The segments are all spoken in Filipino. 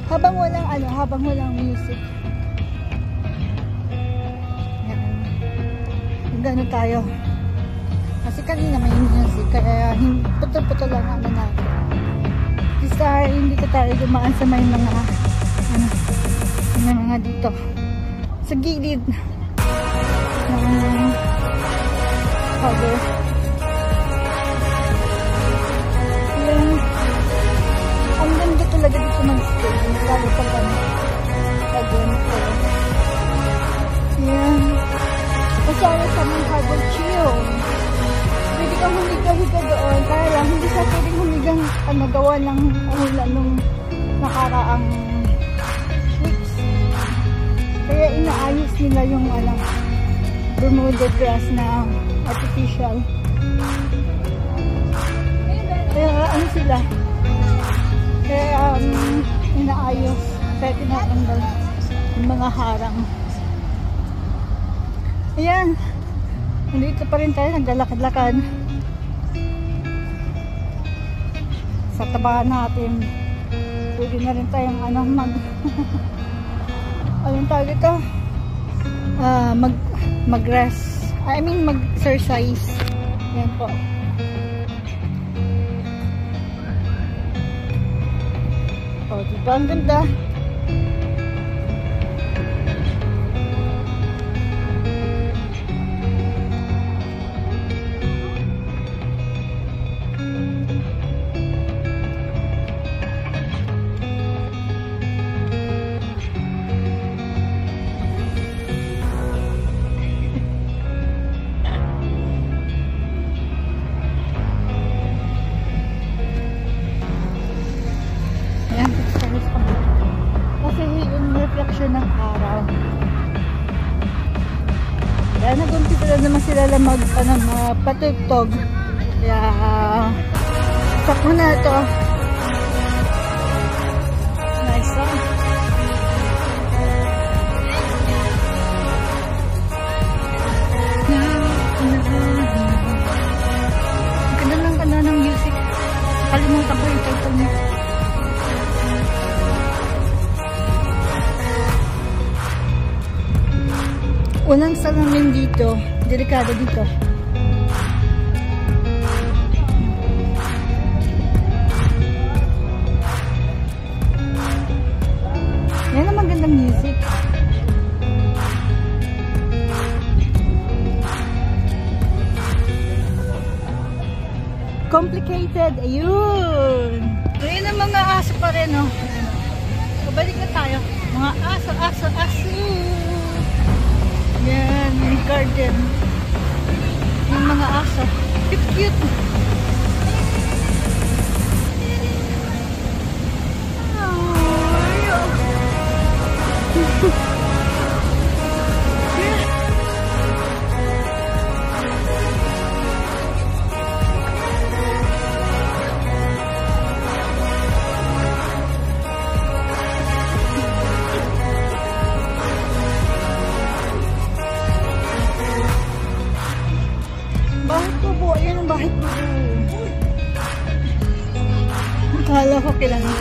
Habang walang music. Yan. Gano'n tayo. Kasi kanina may music, kaya putol-putol lang naman natin. Hindi ko tayo dumaan sa may mga mga dito. Sa gilid ng cover. Ang ganda talaga dito mag-stay. Lalo pa kami. Yan. Kasama sa mga harbor chill. Pwede kang humiga-higa doon. Kaya lang, hindi siya pwedeng humigang gawa ng ulan nung nakaraang weeks. Kaya inaayos nila yung Bermuda grass na artificial. Kaya sila? Kaya inaayos. Kaya tinatanggal yung mga harang. Ayan. Nandito pa rin tayo. Naglalakad-lakad. Sa tabahan natin. Pwede na rin tayong anong tawag ito? Mag-rest. I mean mag-exercise. Ayan po. O, diba? Ang ganda. Kasi yung reflection ng araw. Kaya nag-umpisa na naman sila lang patugtog. Kaya stop mo na ito. Nice song. Ganda lang ng music. Kalimutan ko yung title niya. Unang salamin dito, delikado dito. Yan ang magandang music. Complicated, ayun. Ayun ang mga aso pa rin, oh. Pabalik na tayo. Mga aso. Yan, yung garden. Yung mga aso. Cute. Bakit po? Akala ko kilala.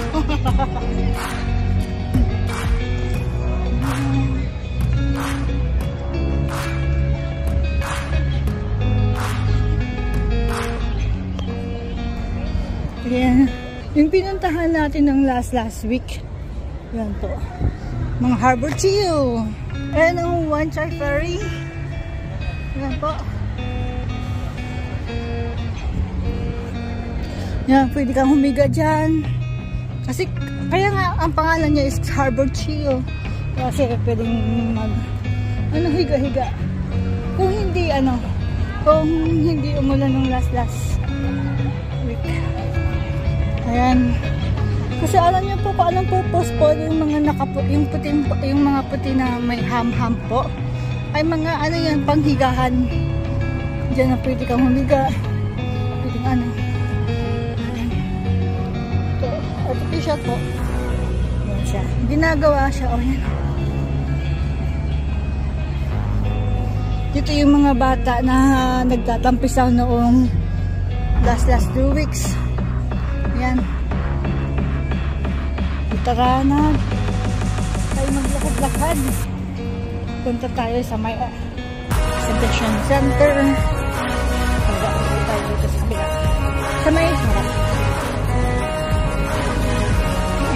Ayan. Yung pinuntahan natin ng last week. Yan to. Mga harbor chill. Ayan ang Wan Chai Ferry. Yan po. Yan, pwede kang humiga dyan. Kasi, kaya nga, ang pangalan niya is Harbor Chill. Kasi, pwedeng higa-higa. Kung hindi umulan ng last week. Ayan. Kasi alam niyo po, paano purpose po yung mga yung mga puti na may ham-ham po. Ay mga, yan, panghigahan. Diyan na pwede kang humiga. Pwedeng artificial po. Yan siya. Ginagawa siya. O yan. Dito yung mga bata na nagtatampisaw noong last 2 weeks. Yan. Tara na. Tayo maglakad-lakad. Punta tayo sa may exhibition center. Punta tayo dito sa kabila. Sa may harap.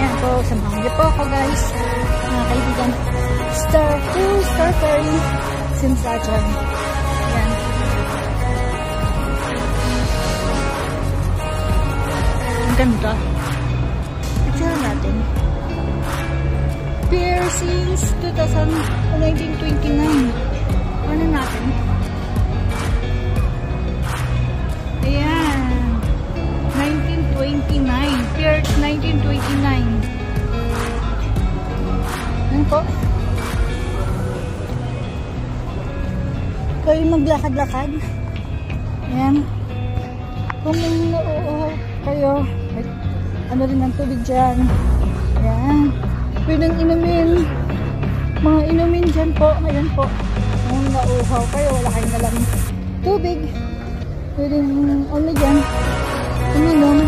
Yan po. Samahan niyo po ako guys. Mga kaibigan. Star Ferry. Simsachan. Yan. Ang ganda. Picture natin. Pier since 1929. Ano natin? Ayan. 1929. Pier 1929. Ano po? Kayo maglakad-lakad. Ayan. Kung nauuhaw kayo, ano rin ang tubig dyan. Ayan. Pwedeng inumin. Mga inumin dyan po. Ayan po. Kung nauuhaw kayo, wala kayong dalang tubig. Pwedeng ano dyan. Uminom.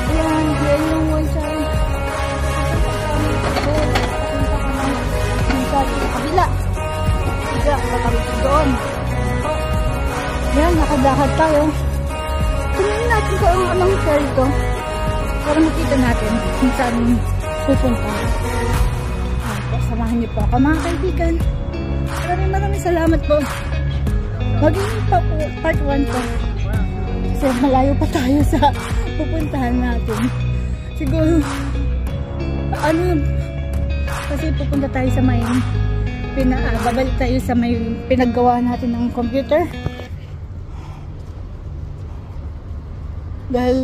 Ayan. Ayan yung one side. Punta ka ng kabila. Diyan, kakabit doon. Ayan, nakadakad tayo. Tingnan natin kung anong ferry to. Para makita natin kung saan pupunta. Samahan niyo po ako mga kaibigan. Maraming salamat po. Maging part 1 po. Kasi malayo pa tayo sa pupuntahan natin. Siguro, kasi pupunta tayo sa may babalik tayo sa may pinaggawa natin ng computer. Dahil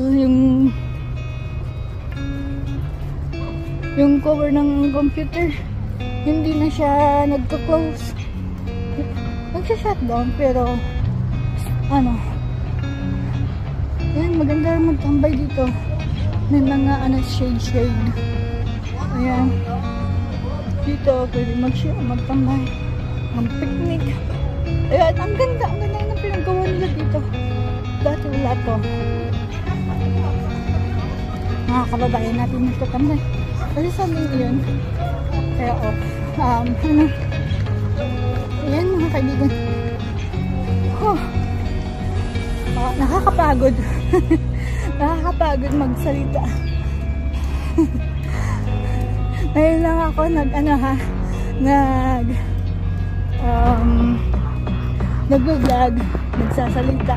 yung cover ng computer hindi na siya nagko-close. Nagsha-shutdown pero yan, maganda magtambay dito. May mga shade. Ayan. Dito pwede magtambay, mag-picnic. Ayan, ang ganda ng pinagawa nila dito. Dati wala to. Mga kababayan natin nagtatambay. Kasi sa amin yun. Kaya ayan mga kaibigan. Nakakapagod. Nakakapagod magsalita. Ngayon lang ako nag-vlog, nagsasalita.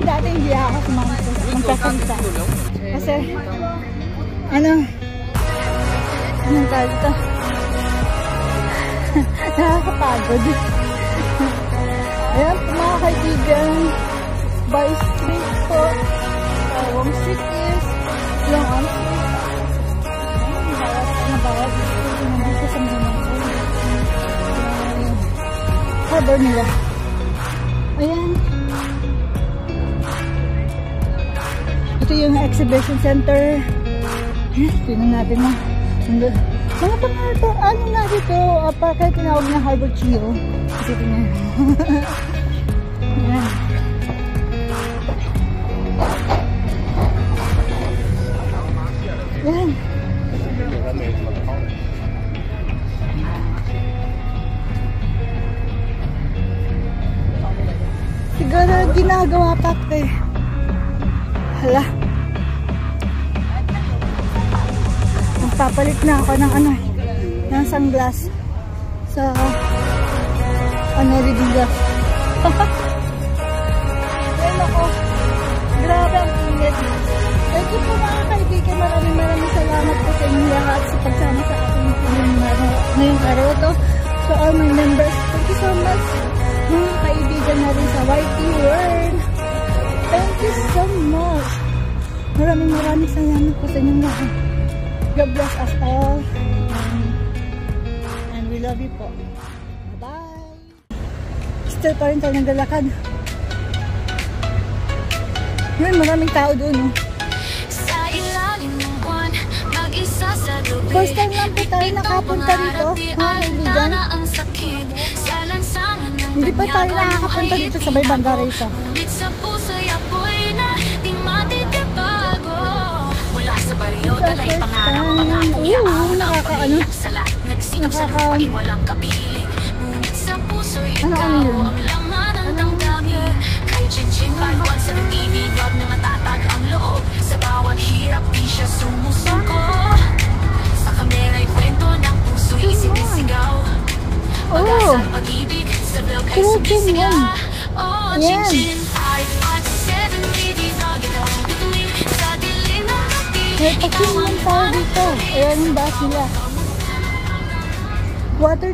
Dati hindi ako magsasalita. Kasi anong tawag ito? Nakakapagod. Ayan mga kaibigan, by street po. Wong street is Long Arm Street. Bawat street nandito sa mga harbor nila. Ayan. Ito yung exhibition center. Tingnan natin na. Mga pangarto, na dito? Kaya tinawag na Harbor Chio. Kasi tingnan. Ayan. Ayan. Siguro ginagawa pa eh. Hala. Magpapalit na ako ng ng sunglass sa reading glass. Ayan ako. Grabe ang init. Thank you po mga kaibigan. Maraming salamat po sa inyo lahat sa pagsama sa ating ngayong araw ito. So all my members, thank you so much. Mga kaibigan na rin sa YT World. Thank you so much. Maraming salamat po sa inyong lahat. God bless us all. And we love you po. Bye-bye. Still pa rin tayo naglalakad. Yun, maraming tao doon. First time lang po tayo nakapunta dito, mga kaibigan. Hindi pa tayo nakakapunta dito sa Bay Banda Reza. Nakakaano? Sa bawat hirap di siya sumusuko. Sa kamera'y kwento ng puso'y sinisigaw. Pag-asa at pag-ibig sa vlog ay sumisiga. Oh, chin-chin, 5-7 dinaginaw. Bituin sa dilim ng hati. May pagkinuman tayo dito. Ayan yung bus nila. Water.